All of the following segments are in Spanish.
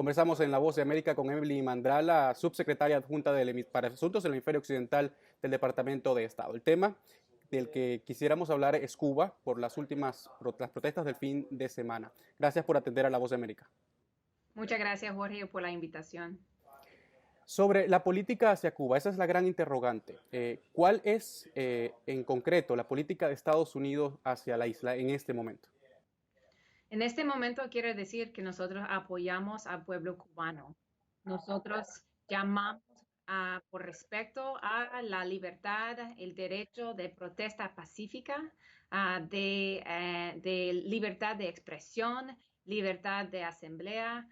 Conversamos en La Voz de América con Emily Mandrala, subsecretaria adjunta para Asuntos del Hemisferio Occidental del Departamento de Estado. El tema del que quisiéramos hablar es Cuba por las protestas del fin de semana. Gracias por atender a La Voz de América. Muchas gracias, Jorge, por la invitación. Sobre la política hacia Cuba, esa es la gran interrogante. ¿Cuál es, en concreto, la política de Estados Unidos hacia la isla en este momento? En este momento quiero decir que nosotros apoyamos al pueblo cubano. Nosotros llamamos por respecto a la libertad, el derecho de protesta pacífica, de libertad de expresión, libertad de asamblea.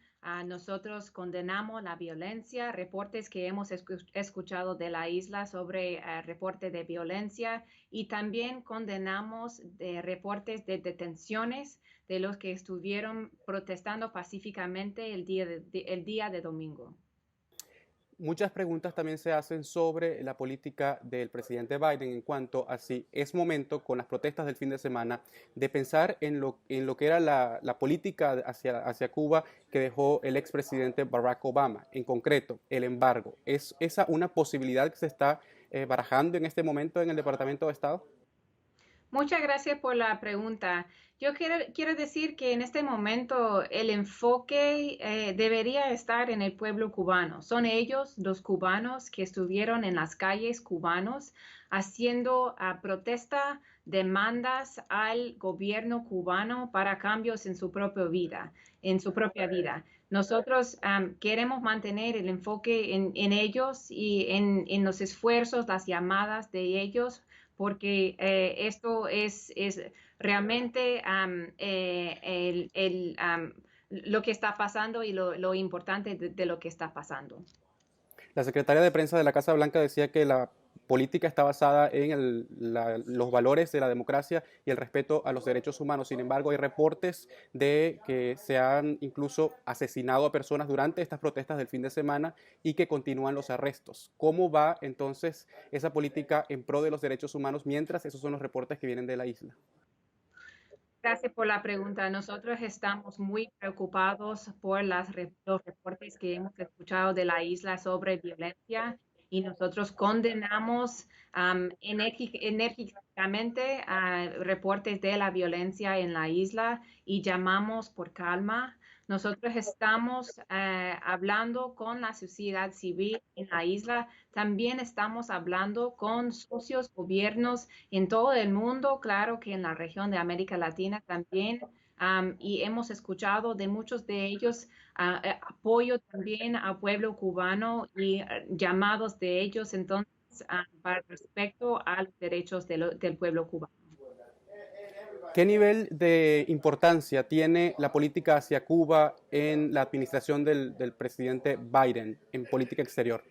Nosotros condenamos la violencia, reportes que hemos escuchado de la isla sobre reporte de violencia, y también condenamos reportes de detenciones de los que estuvieron protestando pacíficamente el día de domingo. Muchas preguntas también se hacen sobre la política del presidente Biden en cuanto a si es momento, con las protestas del fin de semana, de pensar en lo que era la política hacia Cuba que dejó el expresidente Barack Obama. En concreto, el embargo. ¿Es esa una posibilidad que se está barajando en este momento en el Departamento de Estado? Muchas gracias por la pregunta. Yo quiero decir que en este momento el enfoque debería estar en el pueblo cubano. Son ellos, los cubanos, que estuvieron en las calles cubanos haciendo protesta, demandas al gobierno cubano para cambios en su propia vida, Nosotros queremos mantener el enfoque en ellos y en los esfuerzos, las llamadas de ellos, porque esto es realmente lo que está pasando y lo importante de lo que está pasando. La secretaria de prensa de la Casa Blanca decía que la política está basada en los valores de la democracia y el respeto a los derechos humanos. Sin embargo, hay reportes de que se han incluso asesinado a personas durante estas protestas del fin de semana y que continúan los arrestos. ¿Cómo va entonces esa política en pro de los derechos humanos mientras esos son los reportes que vienen de la isla? Gracias por la pregunta. Nosotros estamos muy preocupados por los reportes que hemos escuchado de la isla sobre violencia, y nosotros condenamos enérgicamente a reportes de la violencia en la isla y llamamos por calma. Nosotros estamos hablando con la sociedad civil en la isla. También estamos hablando con socios, gobiernos en todo el mundo, claro que en la región de América Latina también, y hemos escuchado de muchos de ellos apoyo también al pueblo cubano y llamados de ellos entonces para respecto a los derechos del pueblo cubano. ¿Qué nivel de importancia tiene la política hacia Cuba en la administración del presidente Biden en política exterior?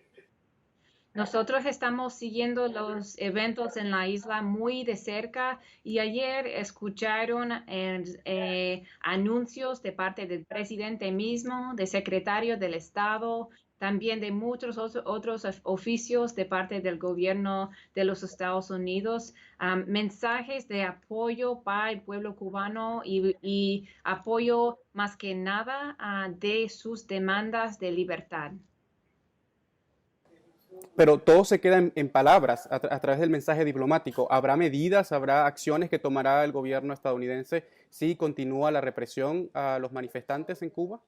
Nosotros estamos siguiendo los eventos en la isla muy de cerca, y ayer escucharon anuncios de parte del presidente mismo, del secretario del Estado, también de muchos otros oficios de parte del gobierno de los Estados Unidos, mensajes de apoyo para el pueblo cubano y apoyo más que nada de sus demandas de libertad. Pero todo se queda en palabras a través del mensaje diplomático. ¿Habrá medidas, habrá acciones que tomará el gobierno estadounidense si continúa la represión a los manifestantes en Cuba?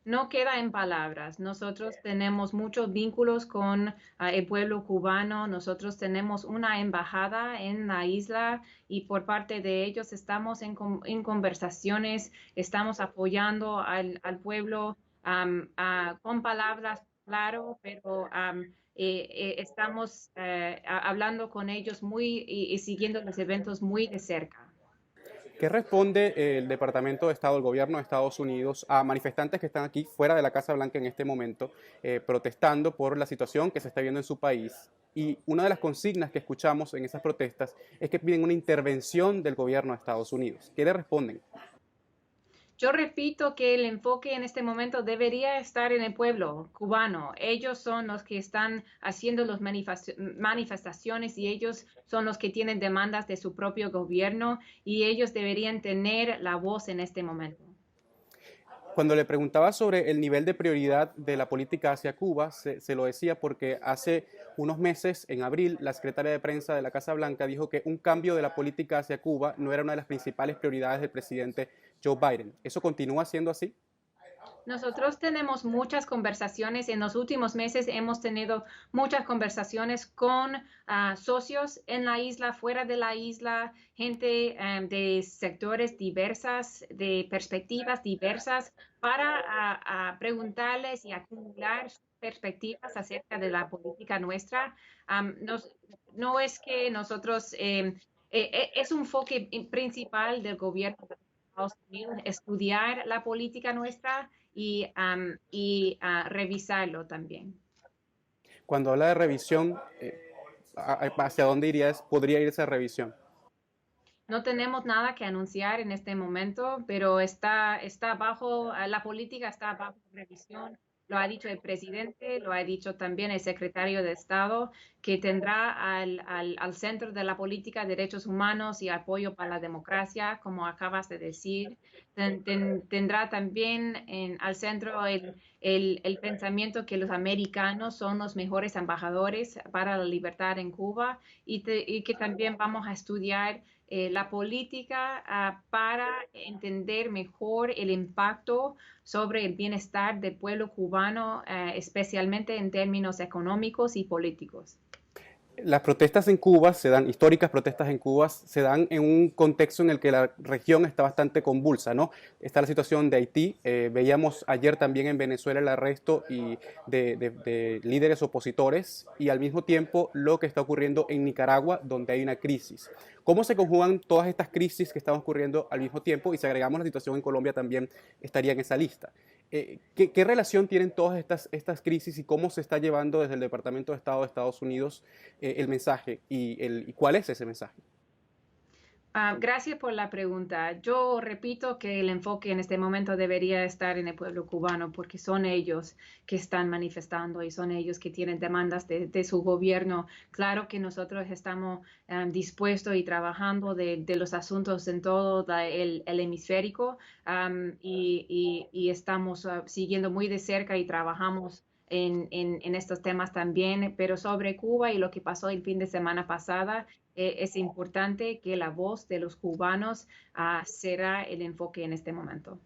No queda en palabras. Nosotros tenemos muchos vínculos con el pueblo cubano. Nosotros tenemos una embajada en la isla, y por parte de ellos estamos en conversaciones, estamos apoyando al pueblo con palabras, claro, pero estamos hablando con ellos y siguiendo los eventos muy de cerca. ¿Qué responde el Departamento de Estado, el gobierno de Estados Unidos, a manifestantes que están aquí fuera de la Casa Blanca en este momento, protestando por la situación que se está viendo en su país? Y una de las consignas que escuchamos en esas protestas es que piden una intervención del gobierno de Estados Unidos. ¿Qué le responden? Yo repito que el enfoque en este momento debería estar en el pueblo cubano. Ellos son los que están haciendo las manifestaciones, y ellos son los que tienen demandas de su propio gobierno, y ellos deberían tener la voz en este momento. Cuando le preguntaba sobre el nivel de prioridad de la política hacia Cuba, se lo decía porque hace unos meses, en abril, la secretaria de prensa de la Casa Blanca dijo que un cambio de la política hacia Cuba no era una de las principales prioridades del presidente Joe Biden. ¿Eso continúa siendo así? Nosotros tenemos muchas conversaciones. En los últimos meses hemos tenido muchas conversaciones con socios en la isla, fuera de la isla, gente de sectores diversas, de perspectivas diversas, para preguntarles y acumular perspectivas acerca de la política nuestra. No es que nosotros, es un enfoque principal del gobierno de Estados Unidos, estudiar la política nuestra y revisarlo también. Cuando habla de revisión, ¿hacia dónde podría ir esa revisión? No tenemos nada que anunciar en este momento, pero está bajo, la política está bajo revisión. Lo ha dicho el presidente, lo ha dicho también el secretario de Estado, que tendrá al centro de la política derechos humanos y apoyo para la democracia, como acabas de decir. Tendrá también al centro el pensamiento que los americanos son los mejores embajadores para la libertad en Cuba y que también vamos a estudiar la política para entender mejor el impacto sobre el bienestar del pueblo cubano, especialmente en términos económicos y políticos. Las protestas en Cuba se dan, históricas protestas en Cuba, se dan en un contexto en el que la región está bastante convulsa, ¿no? Está la situación de Haití, veíamos ayer también en Venezuela el arresto de líderes opositores y al mismo tiempo lo que está ocurriendo en Nicaragua, donde hay una crisis. ¿Cómo se conjugan todas estas crisis que están ocurriendo al mismo tiempo? Y si agregamos la situación en Colombia también estaría en esa lista. ¿Qué relación tienen todas estas crisis y cómo se está llevando desde el Departamento de Estado de Estados Unidos el mensaje y cuál es ese mensaje? Gracias por la pregunta. Yo repito que el enfoque en este momento debería estar en el pueblo cubano porque son ellos que están manifestando y son ellos que tienen demandas de su gobierno. Claro que nosotros estamos dispuestos y trabajando de los asuntos en todo el hemisférico y estamos siguiendo muy de cerca y trabajamos en estos temas también, pero sobre Cuba y lo que pasó el fin de semana pasada, es importante que la voz de los cubanos será el enfoque en este momento.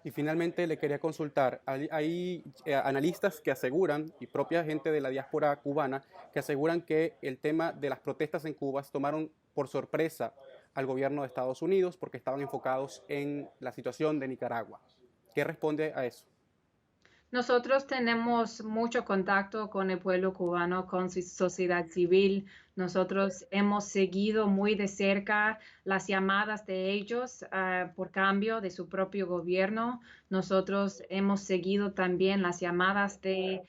Y finalmente le quería consultar, hay analistas que aseguran, y propia gente de la diáspora cubana, que aseguran que el tema de las protestas en Cuba tomaron por sorpresa al gobierno de Estados Unidos porque estaban enfocados en la situación de Nicaragua. ¿Qué responde a eso? Nosotros tenemos mucho contacto con el pueblo cubano, con su sociedad civil. Nosotros hemos seguido muy de cerca las llamadas de ellos por cambio de su propio gobierno. Nosotros hemos seguido también las llamadas de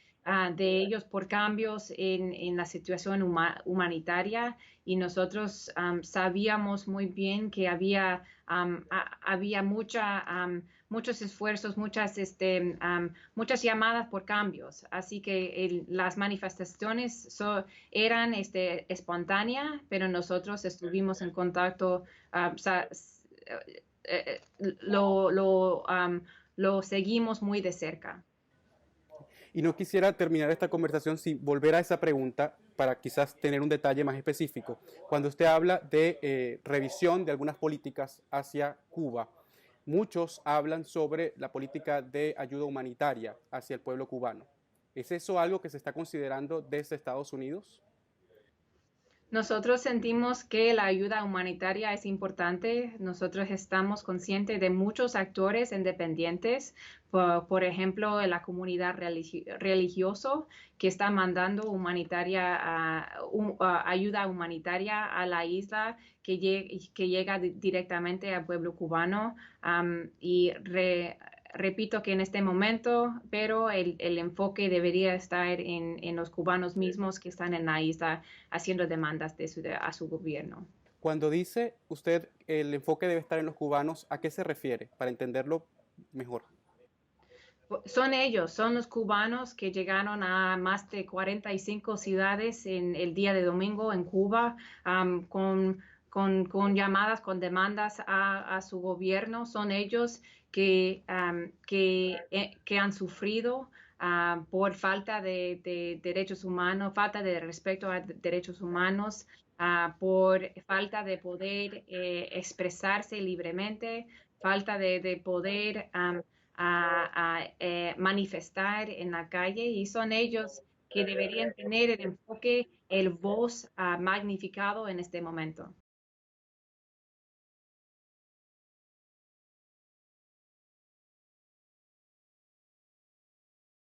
ellos por cambios en la situación humanitaria y nosotros sabíamos muy bien que había muchos esfuerzos, muchas llamadas por cambios. Así que las manifestaciones eran espontáneas, pero nosotros estuvimos en contacto, eh, lo, lo, lo seguimos muy de cerca. Y no quisiera terminar esta conversación sin volver a esa pregunta para quizás tener un detalle más específico. Cuando usted habla de revisión de algunas políticas hacia Cuba, muchos hablan sobre la política de ayuda humanitaria hacia el pueblo cubano. ¿Es eso algo que se está considerando desde Estados Unidos? Nosotros sentimos que la ayuda humanitaria es importante. Nosotros estamos conscientes de muchos actores independientes, por ejemplo, la comunidad religiosa que está mandando ayuda humanitaria a la isla que llega directamente al pueblo cubano. Repito que en este momento, pero el enfoque debería estar en los cubanos mismos que están en la isla haciendo demandas a su gobierno. Cuando dice usted el enfoque debe estar en los cubanos, ¿a qué se refiere? Para entenderlo mejor. Son ellos, son los cubanos que llegaron a más de 45 ciudades en el día de domingo en Cuba con llamadas, con demandas a su gobierno. Son ellos que han sufrido por falta de derechos humanos, falta de respeto a derechos humanos, por falta de poder expresarse libremente, falta de poder manifestar en la calle, y son ellos que deberían tener el enfoque, el voz magnificado en este momento.